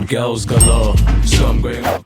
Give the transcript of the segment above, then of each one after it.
girls galore. So I'm going up.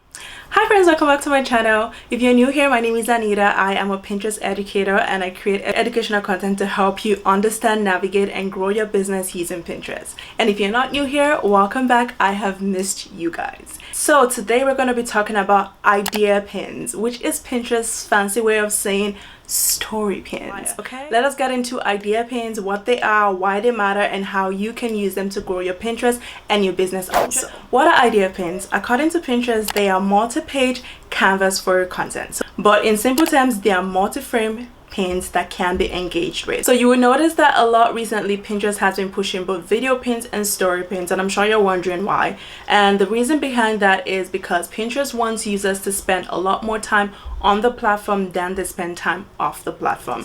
Hi friends, welcome back to my channel. If you're new here, my name is Anita. I am a Pinterest educator and I create educational content to help you understand, navigate, and grow your business using Pinterest. And if you're not new here, welcome back. I have missed you guys. So today we're going to be talking about idea pins, which is Pinterest's fancy way of saying story pins. Okay, let us get into idea pins, what they are, why they matter, and how you can use them to grow your Pinterest and your business also. What are idea pins? According to Pinterest, they are multi-page canvas for your content, but in simple terms, they are multi-frame pins that can be engaged with. So you will notice that a lot recently Pinterest has been pushing both video pins and story pins, and I'm sure you're wondering why. And the reason behind that is because Pinterest wants users to spend a lot more time on the platform than they spend time off the platform.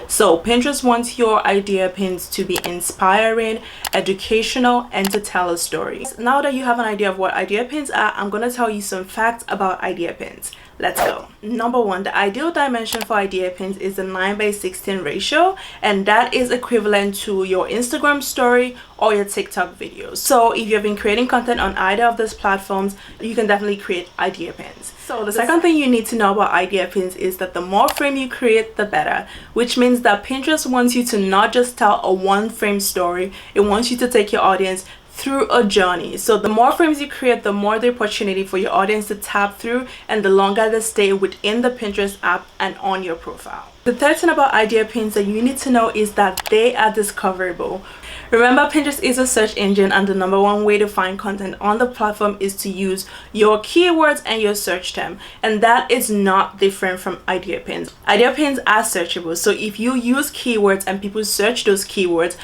So Pinterest wants your idea pins to be inspiring, educational, and to tell a story. Now that you have an idea of what idea pins are, I'm going to tell you some facts about idea pins. Let's go. Number one, the ideal dimension for idea pins is the 9:16 ratio, and that is equivalent to your Instagram story or your TikTok videos. So if you've been creating content on either of those platforms, you can definitely create idea pins. So the second thing you need to know about idea pins is that the more frame you create, the better, which means that Pinterest wants you to not just tell a one frame story, it wants you to take your audience through a journey. So the more frames you create, the more the opportunity for your audience to tap through, and the longer they stay within the Pinterest app and on your profile. The third thing about idea pins that you need to know is that they are discoverable. Remember, Pinterest is a search engine, and the number one way to find content on the platform is to use your keywords and your search term, and that is not different from idea pins. Idea pins are searchable, so if you use keywords and people search those keywords,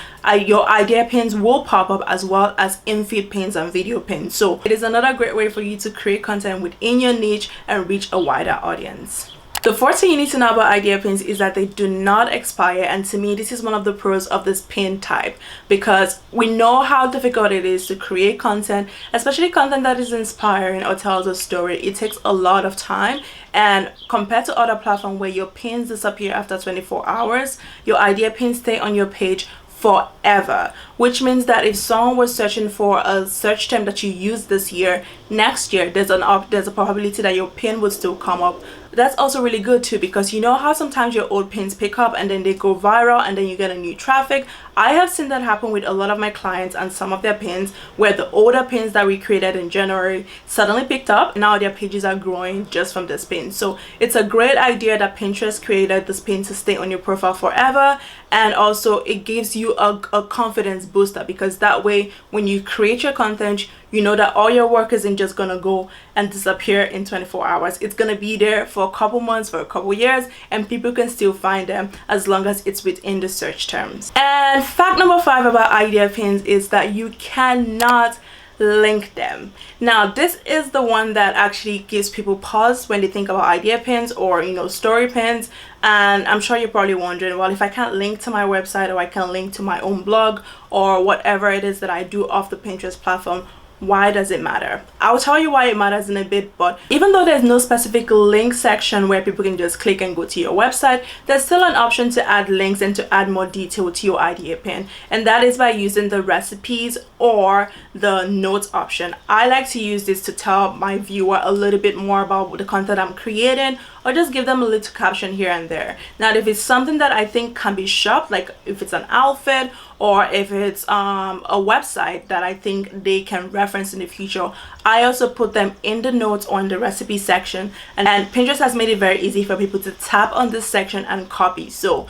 your idea pins will pop up, as well as in-feed pins and video pins. So it is another great way for you to create content within your niche and reach a wider audience. The fourth thing you need to know about idea pins is that they do not expire, and to me this is one of the pros of this pin type, because we know how difficult it is to create content, especially content that is inspiring or tells a story. It takes a lot of time, and compared to other platforms where your pins disappear after 24 hours, your idea pins stay on your page forever, which means that if someone was searching for a search term that you used this year, next year there's a probability that your pin would still come up. That's also really good too, because you know how sometimes your old pins pick up and then they go viral and then you get a new traffic. I have seen that happen with a lot of my clients and some of their pins, where the older pins that we created in January suddenly picked up. Now their pages are growing just from this pin. So it's a great idea that Pinterest created this pin to stay on your profile forever, and also it gives you a confidence booster, because that way when you create your content, you know that all your work isn't just gonna go and disappear in 24 hours. It's gonna be there for a couple months, for a couple years, and people can still find them as long as it's within the search terms. And fact number 5 about idea pins is that you cannot link them. Now this is the one that actually gives people pause when they think about idea pins or story pins. And I'm sure you're probably wondering, well, if I can't link to my website, or I can link to my own blog or whatever it is that I do off the Pinterest platform, why does it matter? I'll tell you why it matters in a bit, but even though there's no specific link section where people can just click and go to your website, there's still an option to add links and to add more detail to your idea pin, and that is by using the recipes or the notes option. I like to use this to tell my viewer a little bit more about the content I'm creating, or just give them a little caption here and there. Now if it's something that I think can be shopped, like if it's an outfit or if it's a website that I think they can reference in the future, I also put them in the notes or in the recipe section, and Pinterest has made it very easy for people to tap on this section and copy. So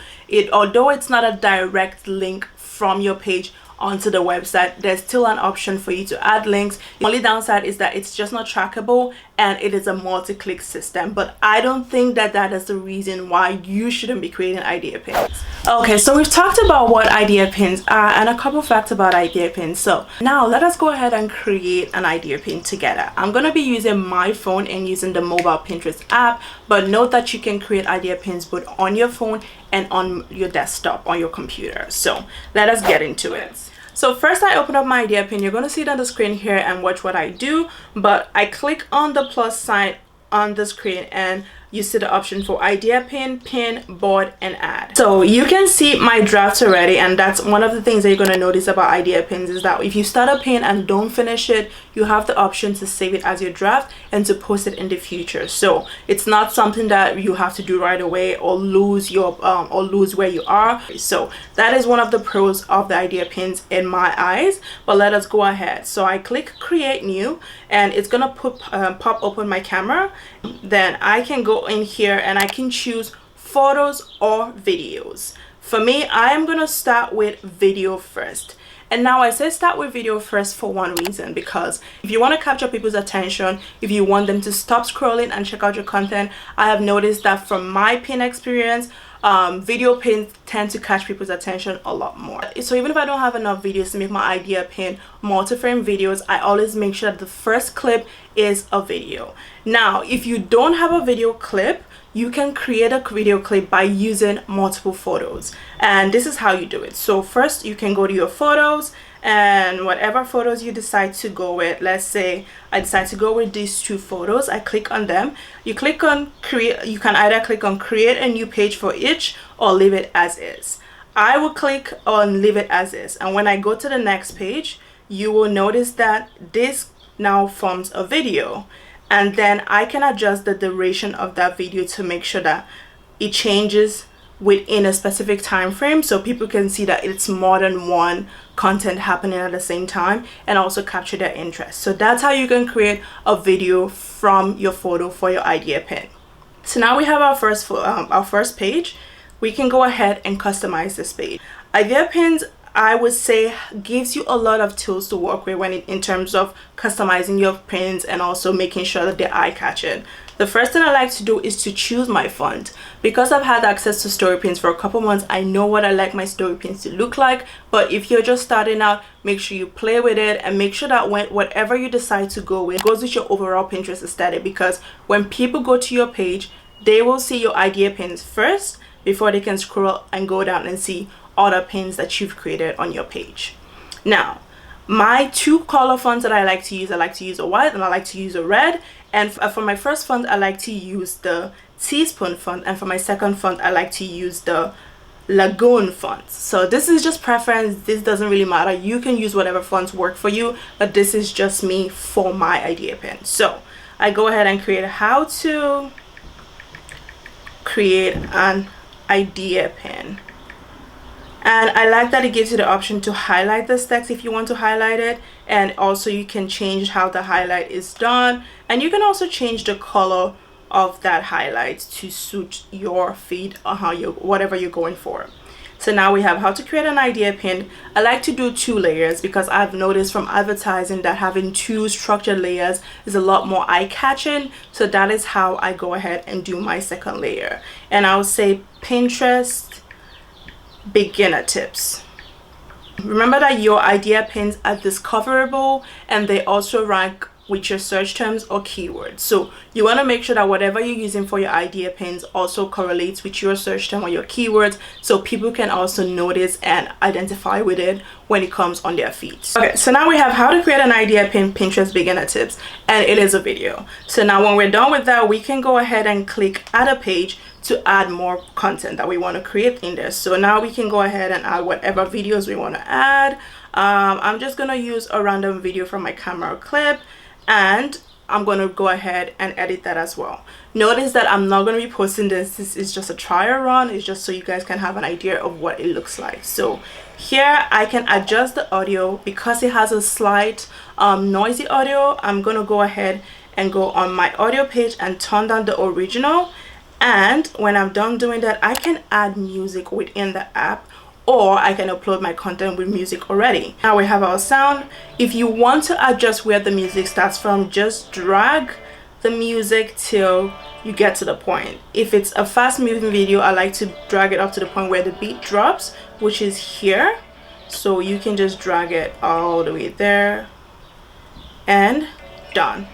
although it's not a direct link from your page onto the website, there's still an option for you to add links. The only downside is that it's just not trackable and it is a multi-click system, but I don't think that is the reason why you shouldn't be creating idea pins. Okay, so we've talked about what idea pins are and a couple facts about idea pins. So now let us go ahead and create an idea pin together. I'm going to be using my phone and using the mobile Pinterest app, but note that you can create idea pins both on your phone and on your desktop, on your computer. So let us get into it. So first I open up my idea pin. You're going to see it on the screen here and watch what I do, but I click on the plus sign on the screen and you see the option for idea pin, pin, board, and add. So you can see my drafts already, and that's one of the things that you're going to notice about idea pins is that if you start a pin and don't finish it, you have the option to save it as your draft and to post it in the future. So it's not something that you have to do right away or lose your or lose where you are. So that is one of the pros of the idea pins in my eyes. But let us go ahead. So I click create new, and it's gonna pop open my camera. Then I can go in here and I can choose photos or videos. For me, I am gonna start with video first. And now I say start with video first for one reason, because if you want to capture people's attention, if you want them to stop scrolling and check out your content, I have noticed that from my pin experience, video pins tend to catch people's attention a lot more. So even if I don't have enough videos to make my idea pin multi-frame videos, I always make sure that the first clip is a video. Now, if you don't have a video clip, you can create a video clip by using multiple photos, and this is how you do it. So first you can go to your photos, and whatever photos you decide to go with, let's say I decide to go with these two photos, I click on them. You click on create, you can either click on create a new page for each or leave it as is. I will click on leave it as is, and when I go to the next page, you will notice that this now forms a video. And then I can adjust the duration of that video to make sure that it changes within a specific time frame, so people can see that it's more than one content happening at the same time and also capture their interest. So that's how you can create a video from your photo for your idea pin. So now we have our first page. We can go ahead and customize this page. Idea pins, I would say, gives you a lot of tools to work with in terms of customizing your pins and also making sure that they're eye-catching. The first thing I like to do is to choose my font. Because I've had access to story pins for a couple months, I know what I like my story pins to look like. But if you're just starting out, make sure you play with it and make sure that whatever you decide to go with goes with your overall Pinterest aesthetic, because when people go to your page, they will see your idea pins first before they can scroll and go down and see other pins that you've created on your page. Now, my two color fonts that I like to use a white and I like to use a red. And for my first font, I like to use the teaspoon font, and for my second font, I like to use the lagoon font. So this is just preference. This doesn't really matter. You can use whatever fonts work for you, but this is just me for my idea pin. So I go ahead and create how to create an idea pin. And I like that it gives you the option to highlight this text if you want to highlight it, and also you can change how the highlight is done, and you can also change the color of that highlight to suit your feed or whatever you're going for. So now we have how to create an idea pin. I like to do 2 layers because I've noticed from advertising that having 2 structured layers is a lot more eye-catching. So that is how I go ahead and do my second layer. And I would say Pinterest beginner tips. Remember that your idea pins are discoverable and they also rank with your search terms or keywords. So you want to make sure that whatever you're using for your idea pins also correlates with your search term or your keywords, so people can also notice and identify with it when it comes on their feeds. Okay, so now we have how to create an idea pin Pinterest beginner tips, and it is a video. So now when we're done with that, we can go ahead and click add a page to add more content that we want to create in there. So now we can go ahead and add whatever videos we want to add. I'm just gonna use a random video from my camera clip, and I'm going to go ahead and edit that as well. Notice that I'm not going to be posting this. This is just a trial run. It's just so you guys can have an idea of what it looks like. So here I can adjust the audio because it has a slight noisy audio. I'm going to go ahead and go on my audio page and turn down the original. And when I'm done doing that, I can add music within the app, or I can upload my content with music already. Now we have our sound. If you want to adjust where the music starts from, just drag the music till you get to the point. If it's a fast moving video, I like to drag it up to the point where the beat drops, which is here. So you can just drag it all the way there and done.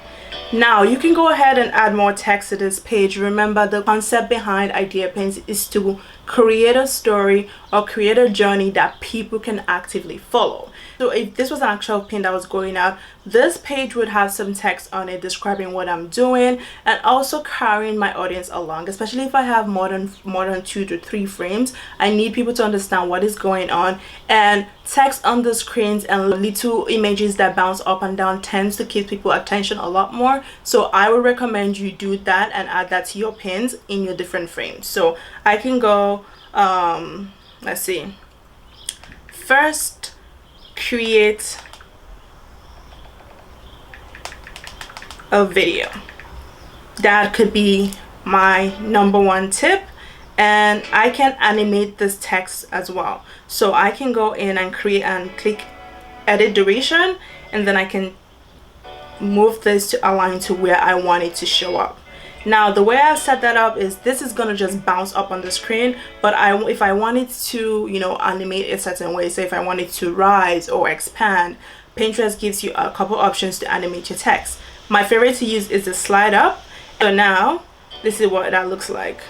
Now you can go ahead and add more text to this page. Remember, the concept behind idea pins is to create a story or create a journey that people can actively follow. So if this was an actual pin that was going out, this page would have some text on it describing what I'm doing and also carrying my audience along. Especially if I have more than 2 to 3 frames, I need people to understand what is going on, and text on the screens and little images that bounce up and down tends to keep people's attention a lot more. So I would recommend you do that and add that to your pins in your different frames. So I can go let's see, first create a video. That could be my number 1 tip, and I can animate this text as well. So I can go in and create and click edit duration, and then I can move this to align to where I want it to show up. Now the way I've set that up is this is gonna just bounce up on the screen, but if I wanted to, you know, animate a certain way, say if I wanted to rise or expand, Pinterest gives you a couple options to animate your text. My favorite to use is the slide up. So now this is what that looks like.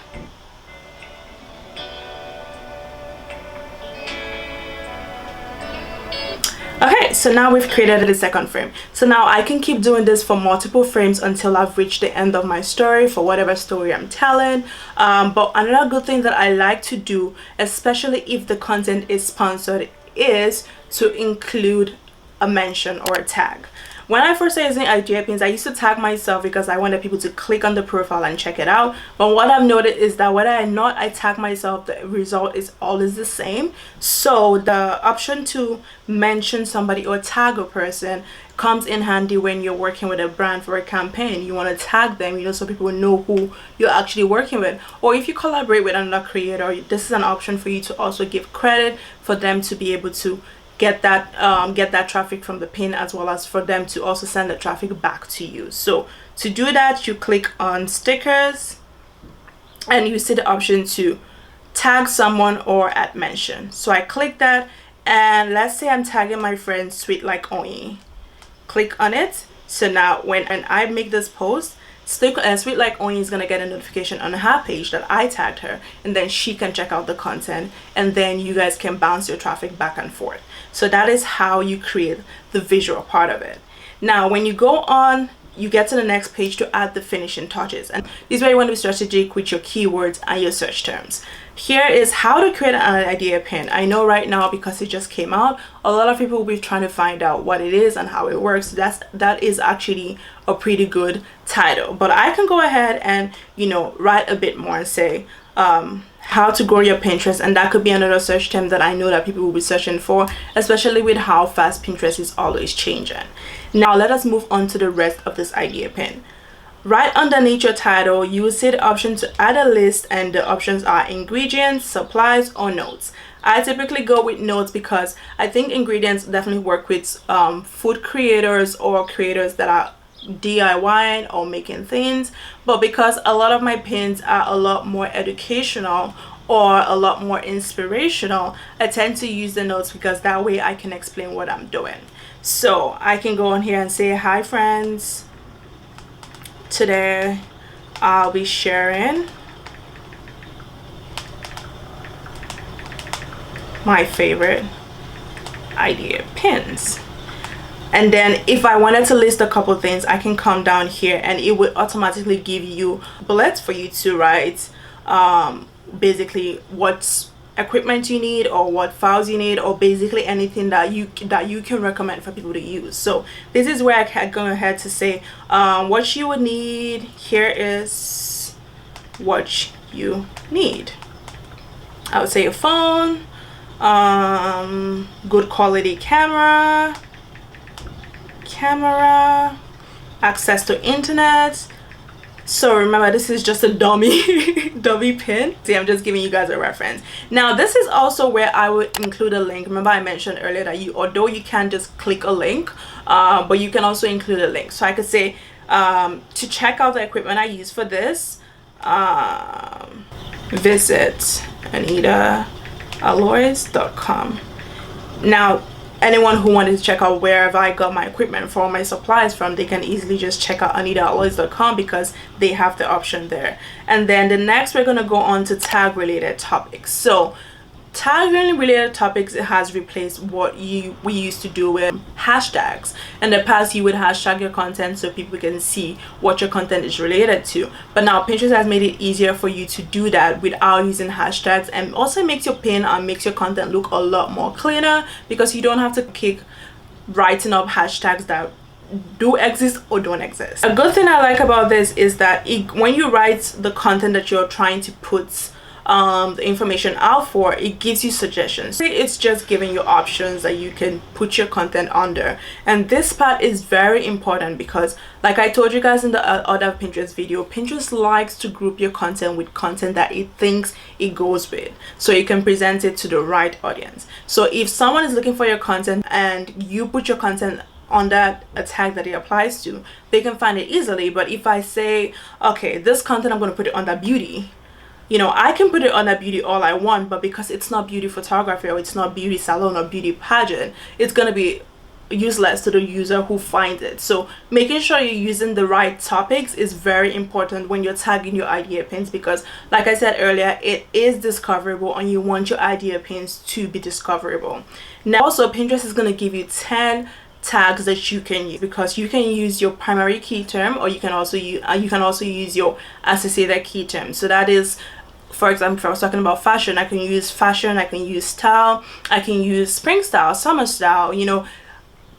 Okay, so now we've created the second frame. So now I can keep doing this for multiple frames until I've reached the end of my story for whatever story I'm telling. But another good thing that I like to do, especially if the content is sponsored, is to include a mention or a tag. When I first started using idea pins, I used to tag myself because I wanted people to click on the profile and check it out. But what I've noted is that whether or not I tag myself, the result is always the same. So the option to mention somebody or tag a person comes in handy when you're working with a brand for a campaign. You want to tag them, you know, so people know who you're actually working with. Or if you collaborate with another creator, this is an option for you to also give credit for them to be able to get that traffic from the pin, as well as for them to also send the traffic back to you. So to do that, you click on stickers and you see the option to tag someone or add mention. So I click that, and let's say I'm tagging my friend Sweet Like Oyi. Click on it. So now when I make this post, Sweet Like Oyi is gonna get a notification on her page that I tagged her, and then she can check out the content, and then you guys can bounce your traffic back and forth. So that is how you create the visual part of it. Now when you go on, you get to the next page to add the finishing touches, and this is where you want to be strategic with your keywords and your search terms. Here is how to create an idea pin. I know right now, because it just came out, a lot of people will be trying to find out what it is and how it works. That is actually a pretty good title, but I can go ahead and, you know, write a bit more and say how to grow your Pinterest, and that could be another search term that I know that people will be searching for, especially with how fast Pinterest is always changing. Now let us move on to the rest of this idea pin. Right underneath your title, you will see the option to add a list, and the options are ingredients, supplies, or notes. I typically go with notes because I think ingredients definitely work with food creators or creators that are DIYing or making things, but because a lot of my pins are a lot more educational or a lot more inspirational, I tend to use the notes because that way I can explain what I'm doing. So I can go on here and say, hi friends, today I'll be sharing my favorite idea pins. And then if I wanted to list a couple things, I can come down here and it would automatically give you bullets for you to write basically what equipment you need or what files you need, or basically anything that you can recommend for people to use. So this is where I can go ahead to say what you would need. Here is what you need. I would say a phone, good quality camera, access to internet. So remember, this is just a dummy pin. See, I'm just giving you guys a reference. Now this is also where I would include a link. Remember I mentioned earlier that although you can just click a link, but you can also include a link. So I could say to check out the equipment I use for this, visit AnitaAloys.com. Now anyone who wanted to check out wherever I got my equipment from, my supplies from, they can easily just check out anitaaloys.com because they have the option there. And then the next, we're going to go on to tag related topics. So tag related topics, it has replaced what we used to do with hashtags. In the past, you would hashtag your content so people can see what your content is related to, but now Pinterest has made it easier for you to do that without using hashtags, and also makes your pin and makes your content look a lot more cleaner because you don't have to keep writing up hashtags that do exist or don't exist. A good thing I like about this is that when you write the content that you're trying to put the information out for, it gives you suggestions. It's just giving you options that you can put your content under, and this part is very important because, like I told you guys in the other Pinterest video, Pinterest likes to group your content with content that it thinks it goes with, so you can present it to the right audience. So if someone is looking for your content and you put your content on that a tag that it applies to, they can find it easily. But if I say, okay, this content I'm going to put it under beauty, you know, I can put it on that beauty all I want, but because it's not beauty photography or it's not beauty salon or beauty pageant, it's going to be useless to the user who finds it. So making sure you're using the right topics is very important when you're tagging your idea pins, because like I said earlier, it is discoverable and you want your idea pins to be discoverable. Now also, Pinterest is going to give you 10 tags that you can use, because you can use your primary key term, or you can also use your associated key term. So that is, for example, if I was talking about fashion, I can use fashion, I can use style, I can use spring style, summer style. You know,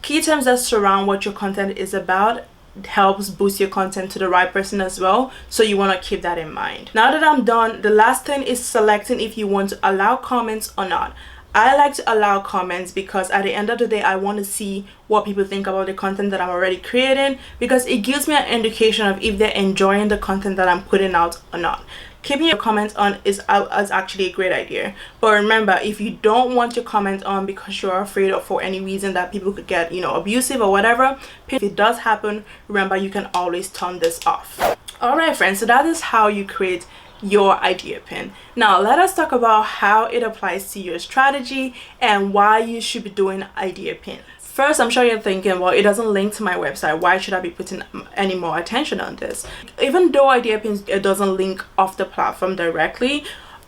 key terms that surround what your content is about helps boost your content to the right person as well, so you want to keep that in mind. Now that I'm done, the last thing is selecting if you want to allow comments or not. I like to allow comments because at the end of the day, I want to see what people think about the content that I'm already creating, because it gives me an indication of if they're enjoying the content that I'm putting out or not. Keeping your comments on is actually a great idea, but remember, if you don't want your comment on because you're afraid of, for any reason, that people could get, you know, abusive or whatever, if it does happen, remember, you can always turn this off. All right, friends, so that is how you create your idea pin. Now let us talk about how it applies to your strategy and why you should be doing idea pins. First, I'm sure you're thinking, well, it doesn't link to my website, why should I be putting any more attention on this? Even though idea pins, it doesn't link off the platform directly,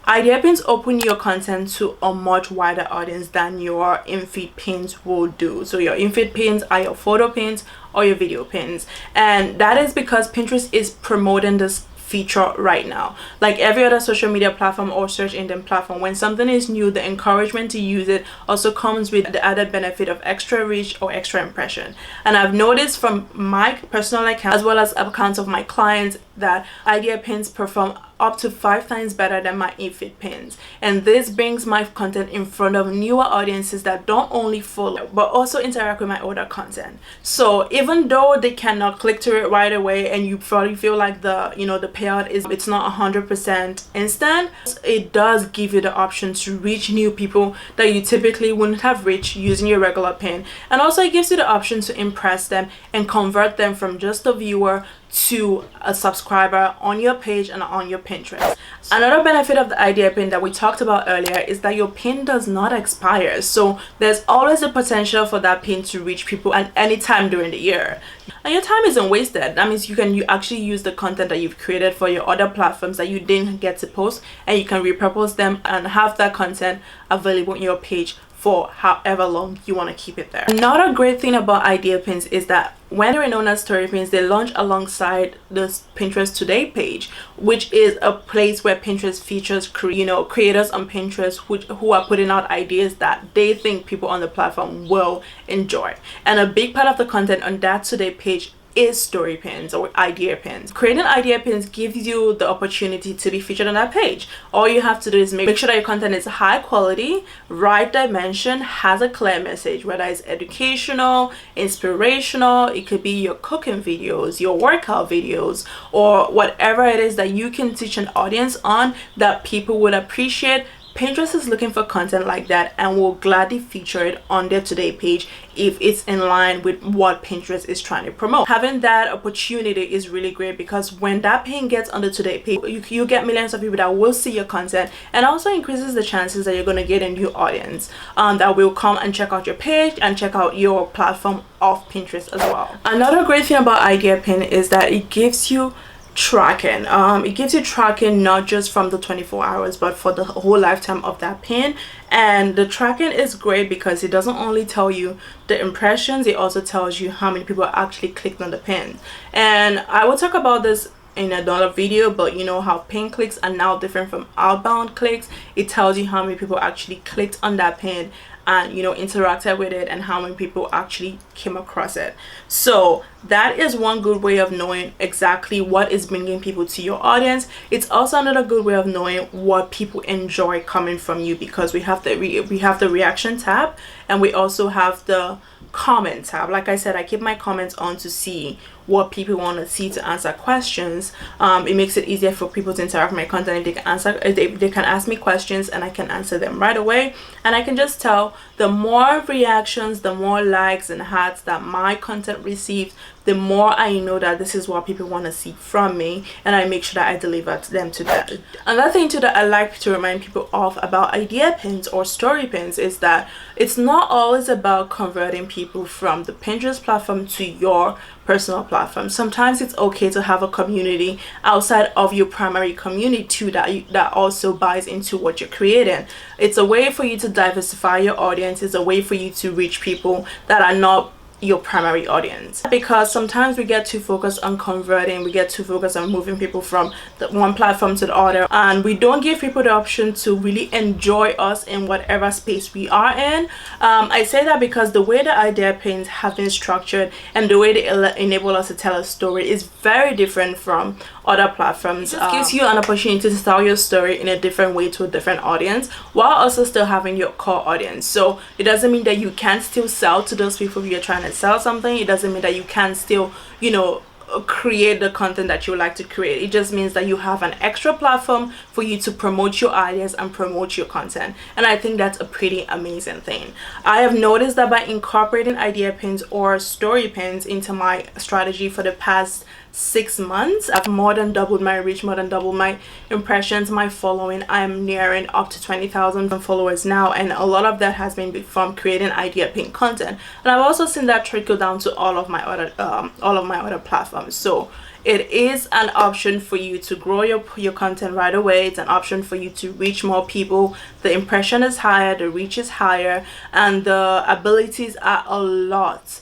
idea pins open your content to a much wider audience than your in-feed pins will do. So your in-feed pins are your photo pins or your video pins, and that is because Pinterest is promoting this feature right now. Like every other social media platform or search engine platform, when something is new, the encouragement to use it also comes with the added benefit of extra reach or extra impression. And I've noticed from my personal account as well as accounts of my clients that idea pins perform up to 5 times better than my in-feed pins, and this brings my content in front of newer audiences that don't only follow but also interact with my older content. So even though they cannot click to it right away and you probably feel like the payout it's not 100% instant, it does give you the option to reach new people that you typically wouldn't have reached using your regular pin, and also it gives you the option to impress them and convert them from just a viewer to a subscriber on your page and on your Pinterest. Another benefit of the idea pin that we talked about earlier is that your pin does not expire, so there's always the potential for that pin to reach people at any time during the year, and your time isn't wasted. That means you actually use the content that you've created for your other platforms that you didn't get to post, and you can repurpose them and have that content available on your page for however long you want to keep it there. Another great thing about idea pins is that when they're known as story pins, they launch alongside the Pinterest Today page, which is a place where Pinterest features creators on Pinterest who are putting out ideas that they think people on the platform will enjoy. And a big part of the content on that Today page is story pins or idea pins. Creating idea pins gives you the opportunity to be featured on that page. All you have to do is make sure that your content is high quality, right dimension, has a clear message, whether it's educational, inspirational, it could be your cooking videos, your workout videos, or whatever it is that you can teach an audience on that people would appreciate. Pinterest is looking for content like that and will gladly feature it on their today page if it's in line with what Pinterest is trying to promote. Having that opportunity is really great, because when that pin gets on the today page, you get millions of people that will see your content, and also increases the chances that you're going to get a new audience that will come and check out your page and check out your platform off Pinterest as well. Another great thing about Idea Pin is that it gives you tracking. It gives you tracking not just from the 24 hours but for the whole lifetime of that pin. And the tracking is great because it doesn't only tell you the impressions, it also tells you how many people actually clicked on the pin. And I will talk about this in another video, but you know how pin clicks are now different from outbound clicks. It tells you how many people actually clicked on that pin and, you know, interacted with it, and how many people actually came across it. So that is one good way of knowing exactly what is bringing people to your audience. It's also another good way of knowing what people enjoy coming from you, because we have the reaction tab, and we also have the comment tab. Like I said, I keep my comments on to see what people want to see, to answer questions. It makes it easier for people to interact with my content if they can ask me questions and I can answer them right away. And I can just tell, the more reactions, the more likes and hearts that my content receives, the more I know that this is what people want to see from me, and I make sure that I deliver to them to that. Another thing too that I like to remind people of about idea pins or story pins is that it's not always about converting people from the Pinterest platform to your personal platform. Sometimes it's okay to have a community outside of your primary community too that also buys into what you're creating. It's a way for you to diversify your audience. It's a way for you to reach people that are not your primary audience, because sometimes we get too focused on converting, we get too focused on moving people from the one platform to the other, and we don't give people the option to really enjoy us in whatever space we are in. I say that because the way the idea pins have been structured and the way they enable us to tell a story is very different from other platforms. It just gives you an opportunity to tell your story in a different way to a different audience, while also still having your core audience. So it doesn't mean that you can't still sell to those people you're trying to sell something. It doesn't mean that you can still, you know, create the content that you like to create. It just means that you have an extra platform for you to promote your ideas and promote your content, and I think that's a pretty amazing thing. I have noticed that by incorporating idea pins or story pins into my strategy for the past 6 months, I've more than doubled my reach, more than doubled my impressions, my following. I'm nearing up to 20,000 followers now, and a lot of that has been from creating idea pin content. And I've also seen that trickle down to all of my other platforms. So it is an option for you to grow your content right away. It's an option for you to reach more people. The impression is higher, the reach is higher, and the abilities are a lot.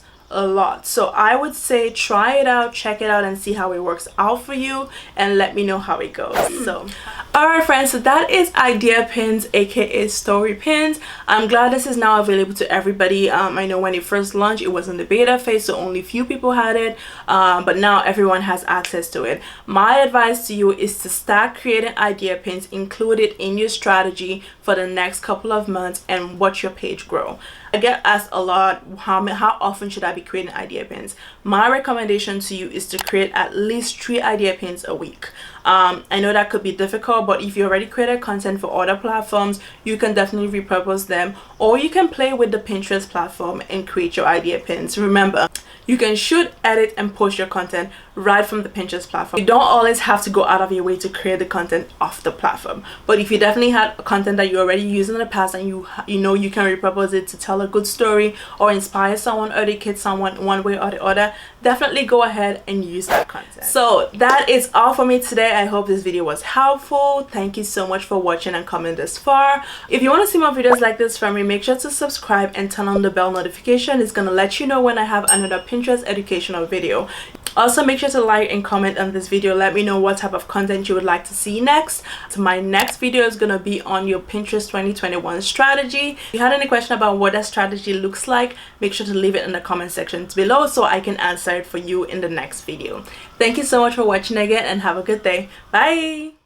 So I would say try it out, check it out, and see how it works out for you, and let me know how it goes. So alright friends, so that is idea pins, aka story pins. I'm glad this is now available to everybody. I know when it first launched, it was in the beta phase, so only few people had it, but now everyone has access to it. My advice to you is to start creating idea pins, include it in your strategy for the next couple of months, and watch your page grow. I get asked a lot, how often should I be creating idea pins? My recommendation to you is to create at least 3 idea pins a week. I know that could be difficult, but if you already created content for other platforms, you can definitely repurpose them, or you can play with the Pinterest platform and create your idea pins. Remember, you can shoot, edit, and post your content right from the Pinterest platform. You don't always have to go out of your way to create the content off the platform, but if you definitely had content that you already used in the past and you know you can repurpose it to tell a good story or inspire someone, educate someone one way or the other, definitely go ahead and use that content. So that is all for me today. I hope this video was helpful. Thank you so much for watching and coming this far. If you want to see more videos like this from me, make sure to subscribe and turn on the bell notification. It's going to let you know when I have another Pinterest educational video. Also, make sure to like and comment on this video. Let me know what type of content you would like to see next. So my next video is going to be on your Pinterest 2021 strategy. If you had any question about what that strategy looks like, make sure to leave it in the comment section below so I can answer it for you in the next video. Thank you so much for watching again, and have a good day. Bye.